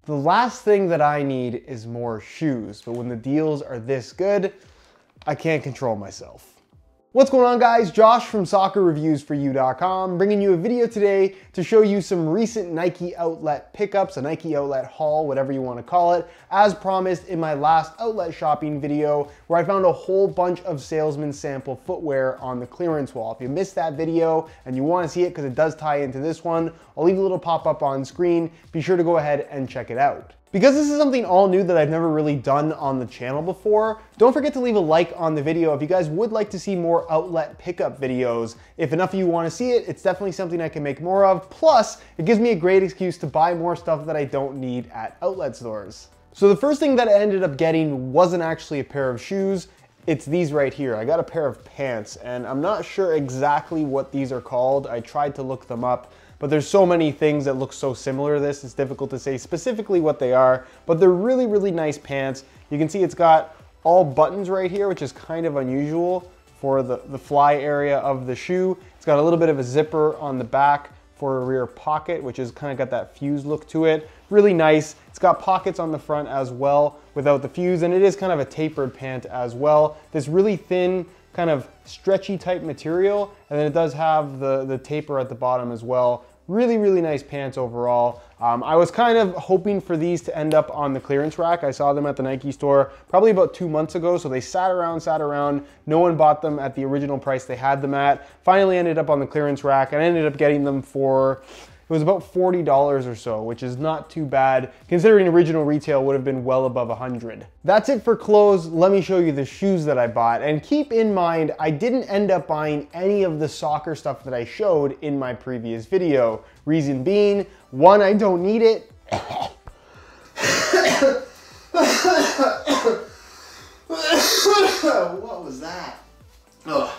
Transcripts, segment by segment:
The last thing that I need is more shoes, but when the deals are this good, I can't control myself. What's going on, guys? Josh from soccerreviewsforyou.com bringing you a video today to show you some recent Nike outlet pickups, a Nike outlet haul, whatever you want to call it, as promised in my last outlet shopping video where I found a whole bunch of salesman sample footwear on the clearance wall. If you missed that video and you want to see it because it does tie into this one, I'll leave a little pop-up on screen. Be sure to go ahead and check it out. Because this is something all new that I've never really done on the channel before, don't forget to leave a like on the video if you guys would like to see more outlet pickup videos. If enough of you want to see it, it's definitely something I can make more of. Plus, it gives me a great excuse to buy more stuff that I don't need at outlet stores. So the first thing that I ended up getting wasn't actually a pair of shoes. It's these right here. I got a pair of pants, and I'm not sure exactly what these are called. I tried to look them up, but there's so many things that look so similar to this, it's difficult to say specifically what they are, but they're really, really nice pants. You can see it's got all buttons right here, which is kind of unusual for the fly area of the shoe. It's got a little bit of a zipper on the back for a rear pocket, which is kind of got that fuse look to it. Really nice. It's got pockets on the front as well without the fuse, and it is kind of a tapered pant as well. This really thin, kind of stretchy type material, and then it does have the taper at the bottom as well. Really, really nice pants overall. I was kind of hoping for these to end up on the clearance rack. I saw them at the Nike store probably about 2 months ago, so they sat around. No one bought them at the original price they had them at. Finally ended up on the clearance rack, and I ended up getting them for, it was about $40 or so, which is not too bad, considering original retail would have been well above $100. That's it for clothes. Let me show you the shoes that I bought. And keep in mind, I didn't end up buying any of the soccer stuff that I showed in my previous video. Reason being, one, I don't need it. What was that? Ugh.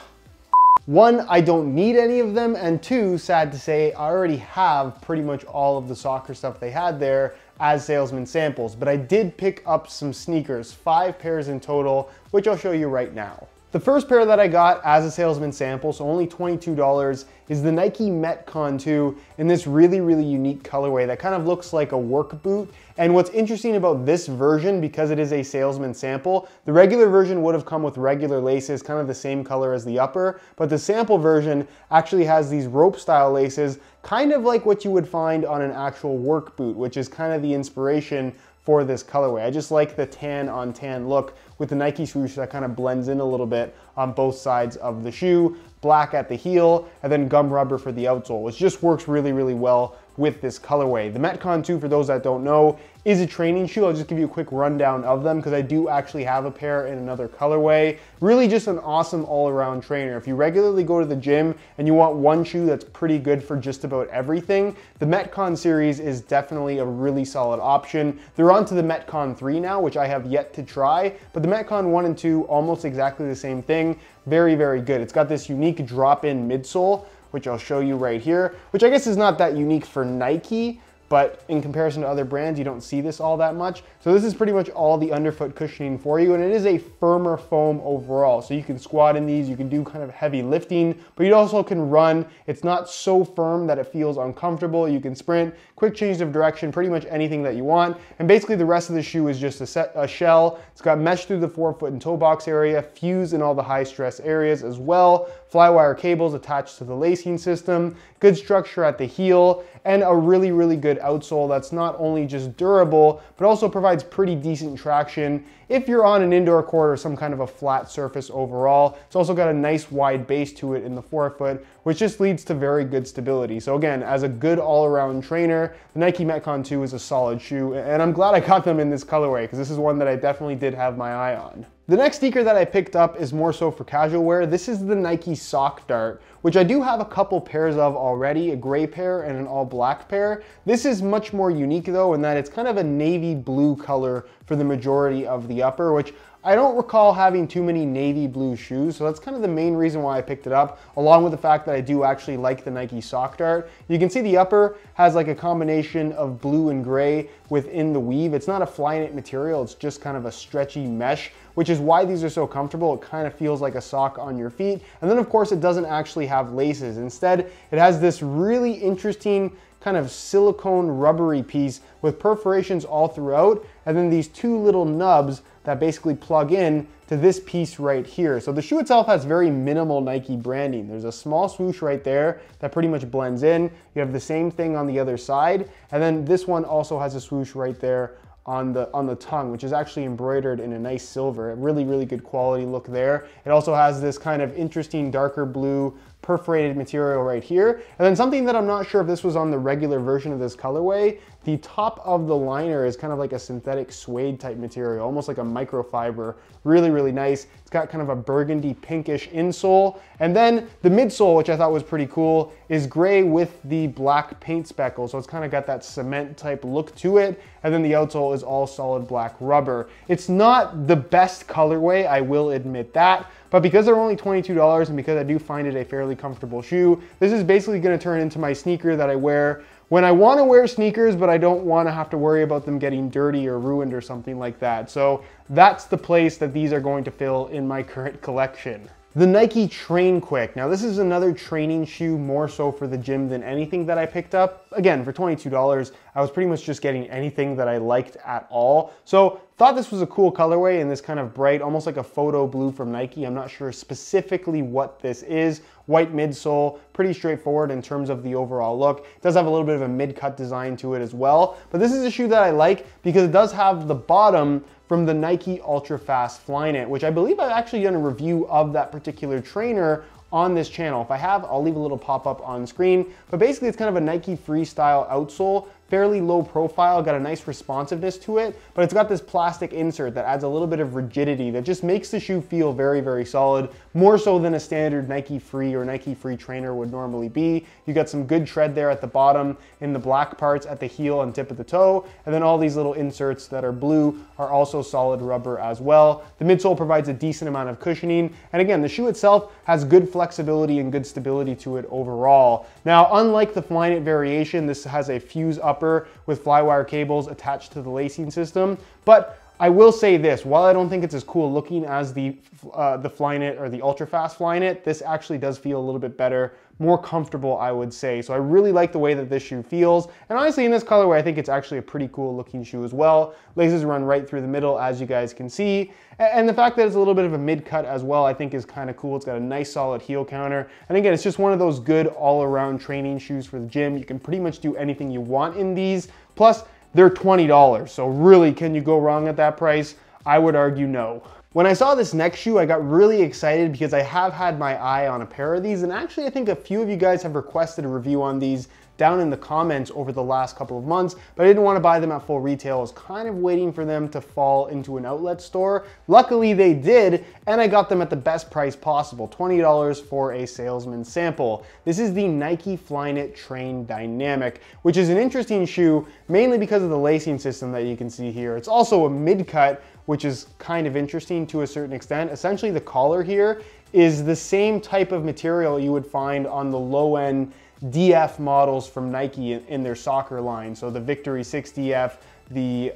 One, I don't need any of them, and two, sad to say, I already have pretty much all of the soccer stuff they had there as salesman samples, but I did pick up some sneakers, 5 pairs in total, which I'll show you right now. The first pair that I got as a salesman sample, so only $22, is the Nike Metcon 2 in this really, really unique colorway that kind of looks like a work boot. And what's interesting about this version, because it is a salesman sample, the regular version would have come with regular laces, kind of the same color as the upper, but the sample version actually has these rope style laces, kind of like what you would find on an actual work boot, which is kind of the inspiration for this colorway. I just like the tan on tan look with the Nike swoosh that kind of blends in a little bit on both sides of the shoe, black at the heel, and then gum rubber for the outsole, which just works really, really well with this colorway. The Metcon 2, for those that don't know, is a training shoe. I'll just give you a quick rundown of them because I do actually have a pair in another colorway. Really just an awesome all-around trainer. If you regularly go to the gym and you want one shoe that's pretty good for just about everything, the Metcon series is definitely a really solid option. They're on to the Metcon 3 now, which I have yet to try, but the Metcon 1 and 2, almost exactly the same thing. Very, very good. It's got this unique drop-in midsole, which I'll show you right here, which I guess is not that unique for Nike, but in comparison to other brands, you don't see this all that much. So this is pretty much all the underfoot cushioning for you, and it is a firmer foam overall. So you can squat in these, you can do kind of heavy lifting, but you also can run. It's not so firm that it feels uncomfortable. You can sprint, quick change of direction, pretty much anything that you want. And basically the rest of the shoe is just a shell. It's got mesh through the forefoot and toe box area, fuse in all the high stress areas as well, flywire cables attached to the lacing system, good structure at the heel, and a really, really good outsole that's not only just durable, but also provides pretty decent traction if you're on an indoor court or some kind of a flat surface overall. It's also got a nice wide base to it in the forefoot, which just leads to very good stability. So again, as a good all-around trainer, the Nike Metcon 2 is a solid shoe, and I'm glad I got them in this colorway because this is one that I definitely did have my eye on. The next sneaker that I picked up is more so for casual wear. This is the Nike Sock Dart, which I do have a couple pairs of already, a gray pair and an all black pair. This is much more unique though in that it's kind of a navy blue color for the majority of the upper, which I don't recall having too many navy blue shoes, so that's kind of the main reason why I picked it up, along with the fact that I do actually like the Nike Sock Dart. You can see the upper has like a combination of blue and gray within the weave. It's not a Flyknit material, it's just kind of a stretchy mesh, which is why these are so comfortable. It kind of feels like a sock on your feet. And then of course it doesn't actually have laces. Instead, it has this really interesting kind of silicone rubbery piece with perforations all throughout, and then these two little nubs that basically plug in to this piece right here. So the shoe itself has very minimal Nike branding. There's a small swoosh right there that pretty much blends in. You have the same thing on the other side, and then this one also has a swoosh right there on the tongue, which is actually embroidered in a nice silver. A really, really good quality look there. It also has this kind of interesting darker blue perforated material right here. And then something that I'm not sure if this was on the regular version of this colorway, the top of the liner is kind of like a synthetic suede type material, almost like a microfiber. Really, really nice. It's got kind of a burgundy pinkish insole. And then the midsole, which I thought was pretty cool, is gray with the black paint speckle. So it's kind of got that cement type look to it. And then the outsole is all solid black rubber. It's not the best colorway, I will admit that. But because they're only $22 and because I do find it a fairly comfortable shoe, this is basically gonna turn into my sneaker that I wear when I wanna wear sneakers, but I don't wanna have to worry about them getting dirty or ruined or something like that. So that's the place that these are going to fill in my current collection. The Nike Train Quick. Now this is another training shoe, more so for the gym than anything that I picked up. Again, for $22, I was pretty much just getting anything that I liked at all. So thought this was a cool colorway in this kind of bright, almost like a photo blue from Nike. I'm not sure specifically what this is. White midsole, pretty straightforward in terms of the overall look. It does have a little bit of a mid-cut design to it as well. But this is a shoe that I like because it does have the bottom from the Nike Ultra Fast Flyknit, which I believe I've actually done a review of that particular trainer on this channel. If I have, I'll leave a little pop-up on screen. But basically it's kind of a Nike freestyle outsole, fairly low profile, got a nice responsiveness to it, but it's got this plastic insert that adds a little bit of rigidity that just makes the shoe feel very, very solid, more so than a standard Nike Free or Nike Free trainer would normally be. You got some good tread there at the bottom in the black parts at the heel and tip of the toe, and then all these little inserts that are blue are also solid rubber as well. The midsole provides a decent amount of cushioning, and again, the shoe itself has good flexibility and good stability to it overall. Now, unlike the Flyknit variation, this has a fuse upper with flywire cables attached to the lacing system, but I will say this, while I don't think it's as cool looking as the Flyknit or the Ultra Fast Flyknit, this actually does feel a little bit better, more comfortable, I would say. So I really like the way that this shoe feels. And honestly, in this colorway, I think it's actually a pretty cool looking shoe as well. Laces run right through the middle, as you guys can see. And the fact that it's a little bit of a mid-cut as well, I think is kind of cool. It's got a nice solid heel counter. And again, it's just one of those good all-around training shoes for the gym. You can pretty much do anything you want in these. Plus, they're $20. So really, can you go wrong at that price? I would argue no. When I saw this next shoe, I got really excited because I have had my eye on a pair of these, and actually I think a few of you guys have requested a review on these down in the comments over the last couple of months, but I didn't want to buy them at full retail. I was kind of waiting for them to fall into an outlet store. Luckily they did, and I got them at the best price possible, $20 for a salesman sample. This is the Nike Flyknit Train Dynamic, which is an interesting shoe, mainly because of the lacing system that you can see here. It's also a mid-cut, which is kind of interesting to a certain extent. Essentially the collar here is the same type of material you would find on the low-end DF models from Nike in their soccer line. So the Victory 6DF, the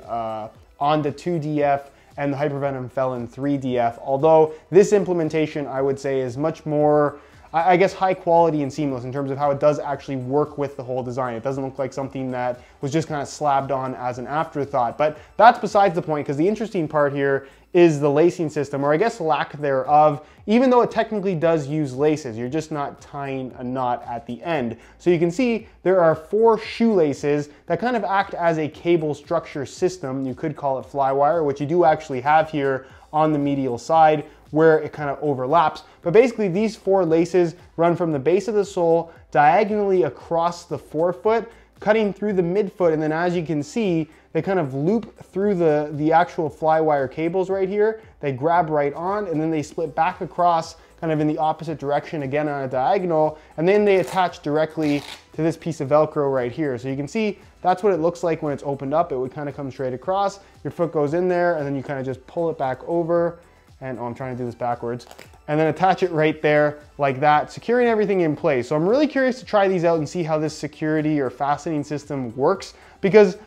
Onda 2DF, and the Hypervenom Felon 3DF. Although this implementation, I would say, is much more, I guess, high quality and seamless in terms of how it does actually work with the whole design. It doesn't look like something that was just kind of slapped on as an afterthought. But that's besides the point, because the interesting part here is the lacing system, or I guess lack thereof. Even though it technically does use laces, you're just not tying a knot at the end. So you can see there are 4 shoelaces that kind of act as a cable structure system. You could call it flywire, which you do actually have here on the medial side where it kind of overlaps. But basically these 4 laces run from the base of the sole diagonally across the forefoot, cutting through the midfoot, and then as you can see, they kind of loop through the actual flywire cables right here. They grab right on, and then they split back across kind of in the opposite direction, again on a diagonal, and then they attach directly to this piece of Velcro right here. So you can see that's what it looks like when it's opened up. It would kind of come straight across. Your foot goes in there, and then you kind of just pull it back over, and oh, I'm trying to do this backwards, and then attach it right there like that, securing everything in place. So I'm really curious to try these out and see how this security or fastening system works, because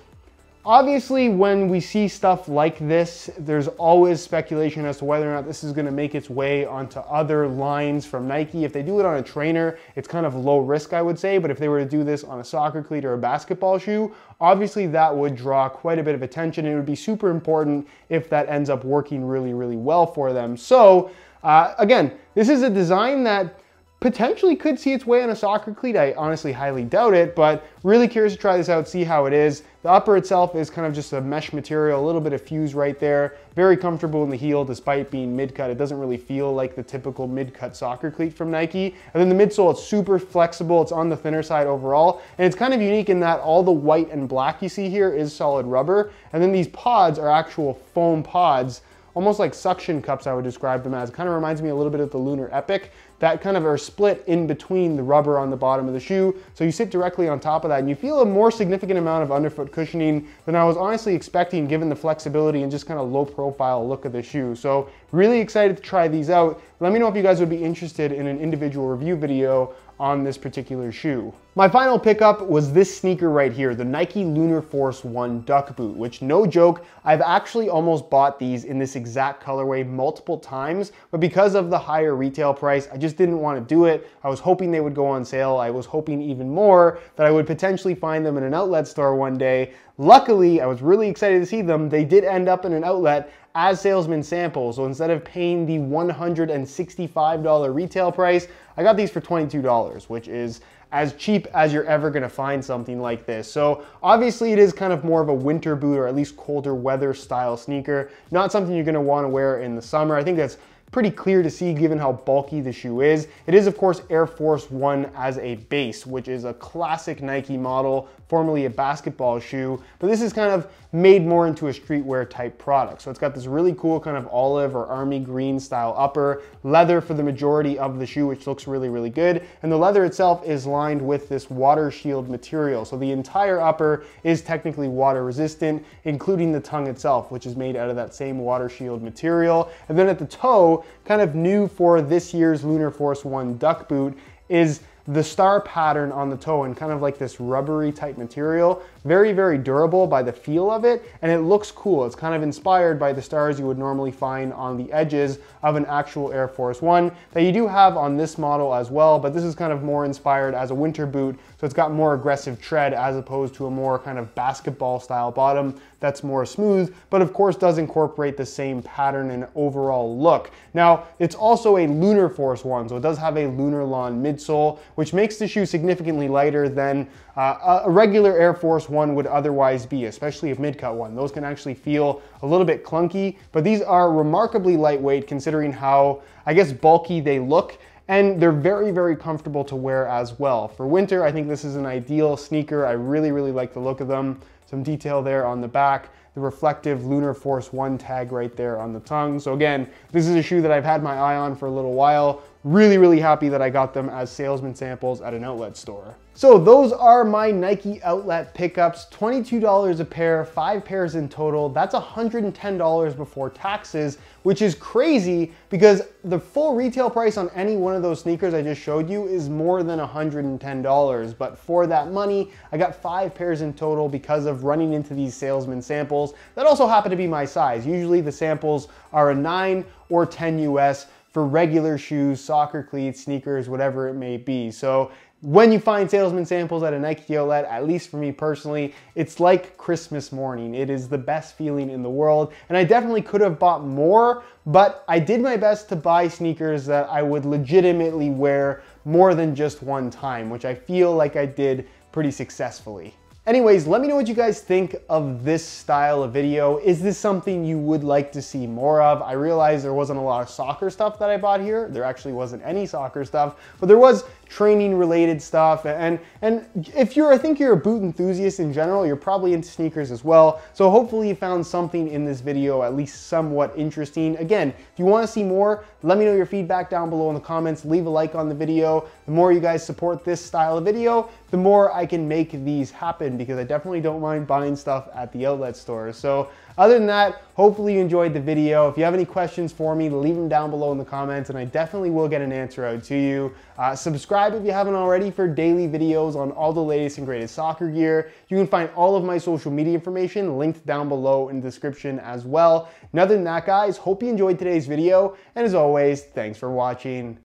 Obviously, when we see stuff like this, there's always speculation as to whether or not this is going to make its way onto other lines from Nike. If they do it on a trainer, it's kind of low risk, I would say, but if they were to do this on a soccer cleat or a basketball shoe, obviously that would draw quite a bit of attention, and it would be super important if that ends up working really, really well for them. So, again, this is a design that potentially could see its way on a soccer cleat. I honestly highly doubt it, but really curious to try this out, see how it is. The upper itself is kind of just a mesh material, a little bit of fuse right there. Very comfortable in the heel despite being mid-cut. It doesn't really feel like the typical mid-cut soccer cleat from Nike. And then the midsole, it's super flexible. It's on the thinner side overall. And it's kind of unique in that all the white and black you see here is solid rubber. And then these pods are actual foam pods, almost like suction cups, I would describe them as. It kind of reminds me a little bit of the Lunar Epic, that kind of are split in between the rubber on the bottom of the shoe. So you sit directly on top of that and you feel a more significant amount of underfoot cushioning than I was honestly expecting, given the flexibility and just kind of low profile look of the shoe. So really excited to try these out. Let me know if you guys would be interested in an individual review video on this particular shoe. My final pickup was this sneaker right here, the Nike Lunar Force 1 Duck Boot, which, no joke, I've actually almost bought these in this exact colorway multiple times, but because of the higher retail price, I just didn't want to do it. I was hoping they would go on sale. I was hoping even more that I would potentially find them in an outlet store one day. Luckily, I was really excited to see them. They did end up in an outlet as salesman samples. So instead of paying the $165 retail price, I got these for $22, which is as cheap as you're ever gonna find something like this. So obviously it is kind of more of a winter boot, or at least colder weather style sneaker. Not something you're gonna wanna wear in the summer. I think that's pretty clear to see given how bulky the shoe is. It is, of course, Air Force 1 as a base, which is a classic Nike model, formerly a basketball shoe, but this is kind of made more into a streetwear type product. So it's got this really cool kind of olive or army green style upper, leather for the majority of the shoe, which looks really, really good. And the leather itself is lined with this water shield material. So the entire upper is technically water resistant, including the tongue itself, which is made out of that same water shield material. And then at the toe, kind of new for this year's Lunar Force 1 Duck Boot, is the star pattern on the toe and kind of like this rubbery type material. Very, very durable by the feel of it, and it looks cool. It's kind of inspired by the stars you would normally find on the edges of an actual Air Force 1 that you do have on this model as well, but this is kind of more inspired as a winter boot, so it's got more aggressive tread as opposed to a more kind of basketball style bottom that's more smooth, but of course does incorporate the same pattern and overall look. Now, it's also a Lunar Force 1, so it does have a Lunar Lawn midsole, which makes the shoe significantly lighter than a regular Air Force 1 would otherwise be, especially a mid-cut one. Those can actually feel a little bit clunky, but these are remarkably lightweight considering how, I guess, bulky they look. And they're very, very comfortable to wear as well. For winter, I think this is an ideal sneaker. I really, really like the look of them. Some detail there on the back, the reflective Lunar Force 1 tag right there on the tongue. So again, this is a shoe that I've had my eye on for a little while. Really, really happy that I got them as salesman samples at an outlet store. So those are my Nike outlet pickups, $22 a pair, 5 pairs in total. That's $110 before taxes, which is crazy because the full retail price on any one of those sneakers I just showed you is more than $110. But for that money, I got 5 pairs in total because of running into these salesman samples that also happen to be my size. Usually the samples are a 9 or 10 US for regular shoes, soccer cleats, sneakers, whatever it may be. So when you find salesman samples at a Nike outlet, at least for me personally, it's like Christmas morning. It is the best feeling in the world. And I definitely could have bought more, but I did my best to buy sneakers that I would legitimately wear more than just one time, which I feel like I did pretty successfully. Anyways, let me know what you guys think of this style of video. Is this something you would like to see more of? I realized there wasn't a lot of soccer stuff that I bought here. There actually wasn't any soccer stuff, but there was training related stuff. And if I think you're a boot enthusiast in general, you're probably into sneakers as well. So hopefully you found something in this video at least somewhat interesting. Again, if you want to see more, let me know your feedback down below in the comments. Leave a like on the video. The more you guys support this style of video, the more I can make these happen, because I definitely don't mind buying stuff at the outlet store. So Other than that, hopefully you enjoyed the video. If you have any questions for me, leave them down below in the comments and I definitely will get an answer out to you. Subscribe if you haven't already for daily videos on all the latest and greatest soccer gear. You can find all of my social media information linked down below in the description as well. And other than that, guys, hope you enjoyed today's video. And as always, thanks for watching.